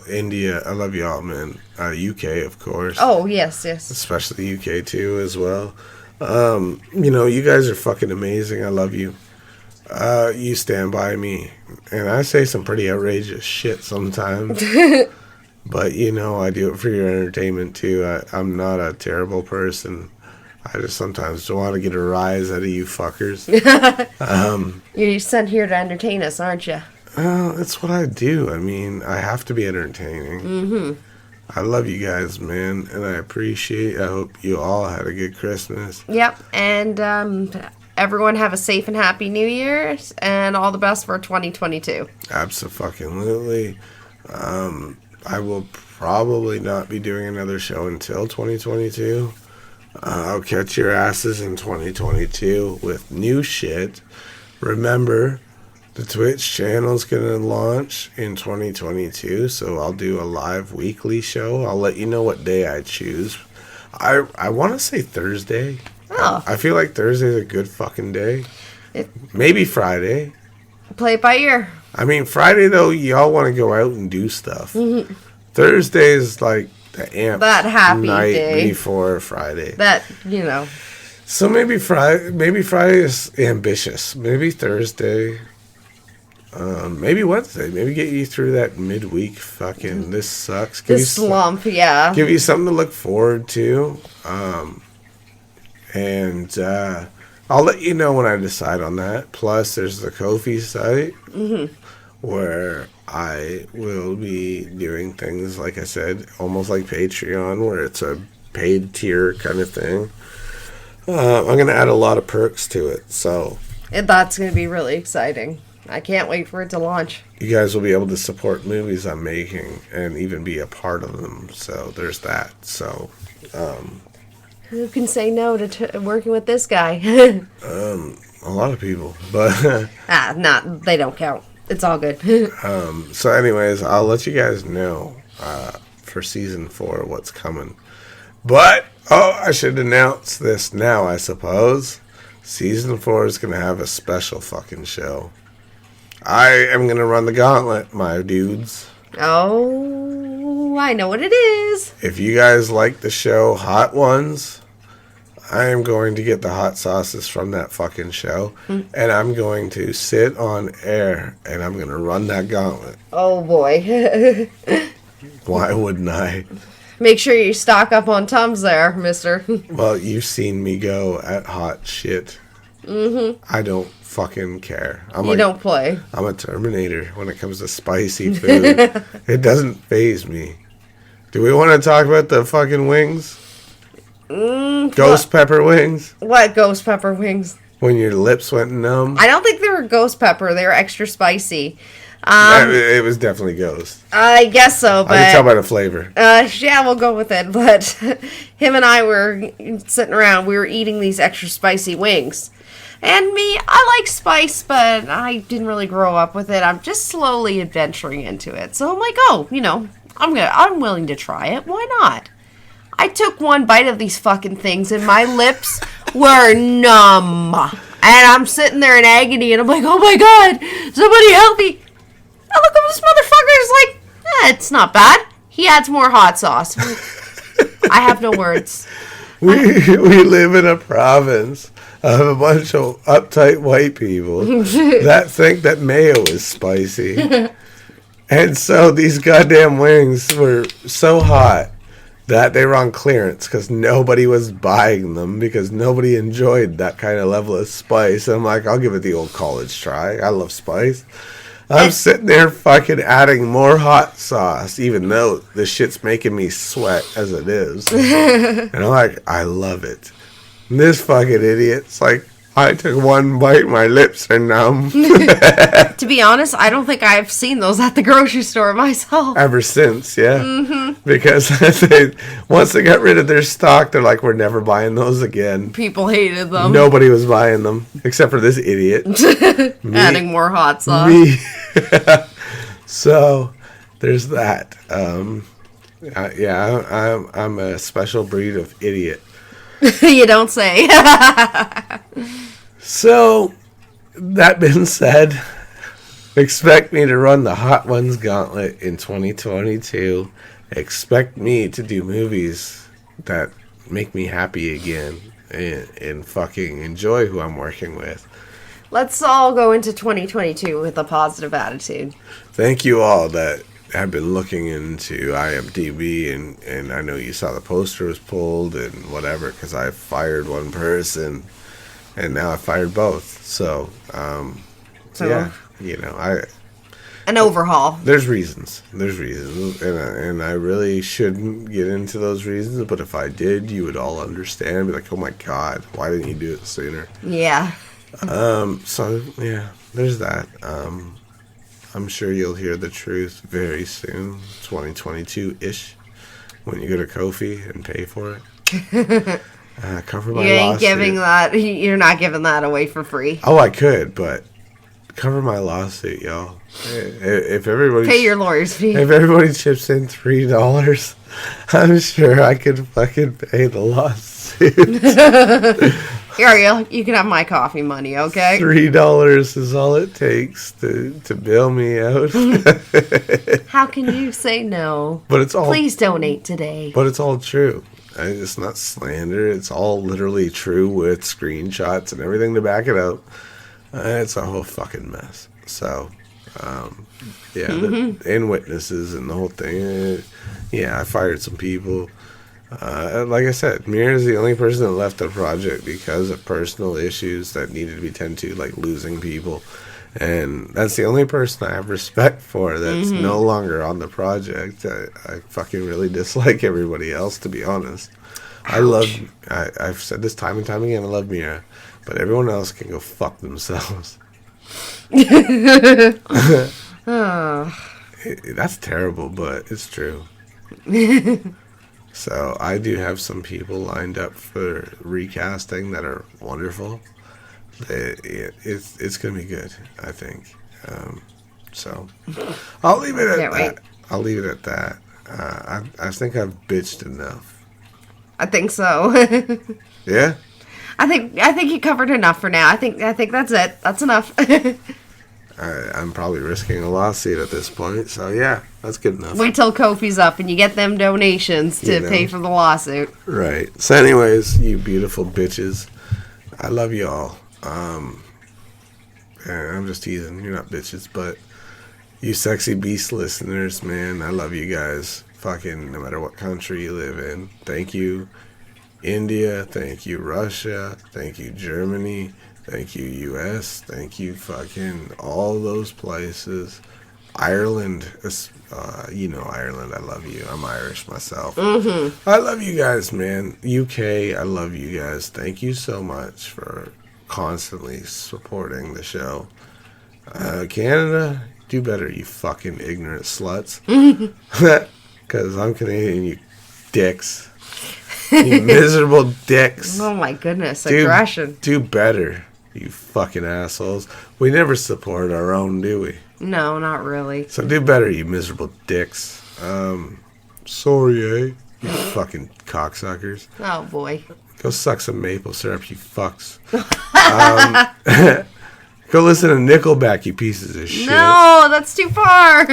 India. I love y'all, man. UK, of course. Oh, yes. Especially UK, too, as well. You guys are fucking amazing. I love you. You stand by me. And I say some pretty outrageous shit sometimes. But, I do it for your entertainment, too. I'm not a terrible person. I just sometimes don't want to get a rise out of you fuckers. You're sent here to entertain us, aren't you? That's what I do. I mean, I have to be entertaining. Mm-hmm. I love you guys, man, and I hope you all had a good Christmas. Yep, and everyone have a safe and happy New Year, and all the best for 2022. Absolutely. I will probably not be doing another show until 2022. I'll catch your asses in 2022 with new shit. Remember, the Twitch channel is going to launch in 2022, so I'll do a live weekly show. I'll let you know what day I choose. I want to say Thursday. Oh. I feel like Thursday is a good fucking day. Maybe Friday. Play it by ear. I mean, Friday, though, y'all want to go out and do stuff. Mm-hmm. Thursday is like the amp that happy night day before Friday. That, So maybe Friday is ambitious. Maybe Thursday. Maybe Wednesday. Maybe get you through that midweek fucking this sucks. This slump, yeah. Give you something to look forward to. And I'll let you know when I decide on that. Plus, there's the Ko-fi site where I will be doing things, like I said, almost like Patreon, where it's a paid tier kind of thing. I'm going to add a lot of perks to it, so... And that's going to be really exciting. I can't wait for it to launch. You guys will be able to support movies I'm making and even be a part of them, so there's that. So, who can say no to working with this guy? a lot of people, but... they don't count. It's all good. So anyways, I'll let you guys know for season 4 what's coming. But, I should announce this now, I suppose. Season 4 is going to have a special fucking show. I am going to run the gauntlet, my dudes. Oh, I know what it is. If you guys like the show Hot Ones, I am going to get the hot sauces from that fucking show, and I'm going to sit on air, and I'm going to run that gauntlet. Oh, boy. Why wouldn't I? Make sure you stock up on Tums there, mister. Well, you've seen me go at hot shit. Mm-hmm. I don't fucking care. Don't play. I'm a Terminator when it comes to spicy food. It doesn't faze me. Do we want to talk about the fucking wings? Ghost pepper wings? What ghost pepper wings? When your lips went numb? I don't think they were ghost pepper. They were extra spicy. It was definitely ghost. I guess so, but... I can tell by the flavor. Yeah, we'll go with it. But him and I were sitting around. We were eating these extra spicy wings. And me, I like spice, but I didn't really grow up with it. I'm just slowly adventuring into it. So I'm like, I'm willing to try it. Why not? I took one bite of these fucking things, and my lips were numb. And I'm sitting there in agony, and I'm like, oh my god, somebody help me. I look up, this motherfucker is like, it's not bad. He adds more hot sauce. I have no words. We live in a province of a bunch of uptight white people that think that mayo is spicy. And so these goddamn wings were so hot that they were on clearance because nobody was buying them because nobody enjoyed that kind of level of spice. And I'm like, I'll give it the old college try. I love spice. I'm sitting there fucking adding more hot sauce, even though this shit's making me sweat as it is. And I'm like, I love it. And this fucking idiot's like, I took one bite, my lips are numb. To be honest, I don't think I've seen those at the grocery store myself. Ever since, yeah. Because once they got rid of their stock, they're like, we're never buying those again. People hated them. Nobody was buying them, except for this idiot. Adding more hot sauce. Me. So, there's that. I'm a special breed of idiot. You don't say. So, that being said, expect me to run the Hot Ones Gauntlet in 2022. Expect me to do movies that make me happy again and fucking enjoy who I'm working with. Let's all go into 2022 with a positive attitude. Thank you all that have been looking into IMDb, and I know you saw the poster was pulled and whatever, because I fired one person and now I fired both. So, yeah, you know, an overhaul. There's reasons, and I really shouldn't get into those reasons, but if I did, you would all understand, be like, oh my god, why didn't you do it sooner? Yeah. So yeah, there's that. I'm sure you'll hear the truth very soon, 2022-ish, when you go to Ko-fi and pay for it. Cover my lawsuit. You're not giving that away for free. Oh, I could, but cover my lawsuit, y'all. If everybody pay your lawyer's fee. If everybody chips in $3, I'm sure I could fucking pay the lawsuit. Here, you can have my coffee money, okay? $3 is all it takes to bail me out. How can you say no? But it's all. Please donate today. But it's all true. It's not slander. It's all literally true with screenshots and everything to back it up. It's a whole fucking mess. So, and witnesses and the whole thing. I fired some people. Like I said, Mira is the only person that left the project because of personal issues that needed to be tended to, like losing people. And that's the only person I have respect for that's no longer on the project. I fucking really dislike everybody else, to be honest. I've said this time and time again, I love Mira, but everyone else can go fuck themselves. That's terrible, but it's true. So I do have some people lined up for recasting that are wonderful. It's gonna be good, I think. So I'll leave it at that. I'll leave it at that. I think I've bitched enough. I think so. Yeah. I think you covered enough for now. I think that's it. That's enough. I'm probably risking a lawsuit at this point, so yeah, that's good enough. Wait till Ko-fi's up and you get them donations to pay for the lawsuit. Right. So anyways, you beautiful bitches, I love you all. I'm just teasing. You're not bitches, but you sexy beast listeners, man, I love you guys. Fucking no matter what country you live in. Thank you, India. Thank you, Russia. Thank you, Germany. Thank you, U.S. Thank you, fucking all those places. Ireland. Ireland, I love you. I'm Irish myself. I love you guys, man. UK, I love you guys. Thank you so much for constantly supporting the show. Canada, do better, you fucking ignorant sluts. Because I'm Canadian, you dicks. You miserable dicks. Oh my goodness, aggression. Do better, you fucking assholes. We never support our own, do we? No, not really. So do better, you miserable dicks. Sorry, eh? You fucking cocksuckers. Oh boy. Go suck some maple syrup, you fucks. Go listen to Nickelback, you pieces of shit. No, that's too far.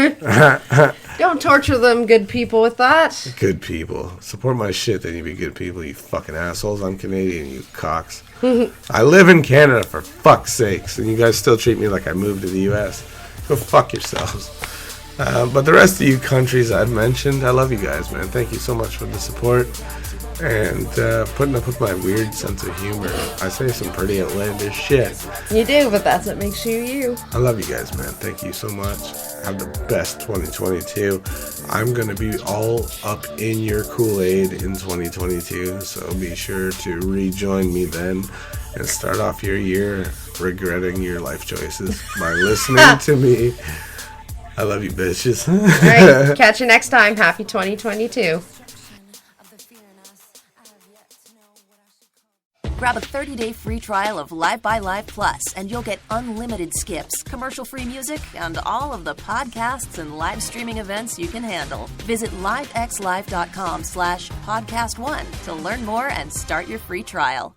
Don't torture them good people with that. Good people. Support my shit, then you be good people, you fucking assholes. I'm Canadian, you cocks. I live in Canada, for fuck's sakes, and you guys still treat me like I moved to the U.S. Go fuck yourselves. But the rest of you countries I've mentioned, I love you guys, man. Thank you so much for the support. And putting up with my weird sense of humor. I say some pretty outlandish shit. You do, but that's what makes you you. I love you guys, man. Thank you so much. Have the best 2022. I'm going to be all up in your Kool-Aid in 2022, so be sure to rejoin me then. and start off your year regretting your life choices by listening to me. I love you, bitches. All right, catch you next time. Happy 2022. Grab a 30-day free trial of Live by Live Plus, and you'll get unlimited skips, commercial-free music, and all of the podcasts and live streaming events you can handle. Visit livexlive.com/podcast1 to learn more and start your free trial.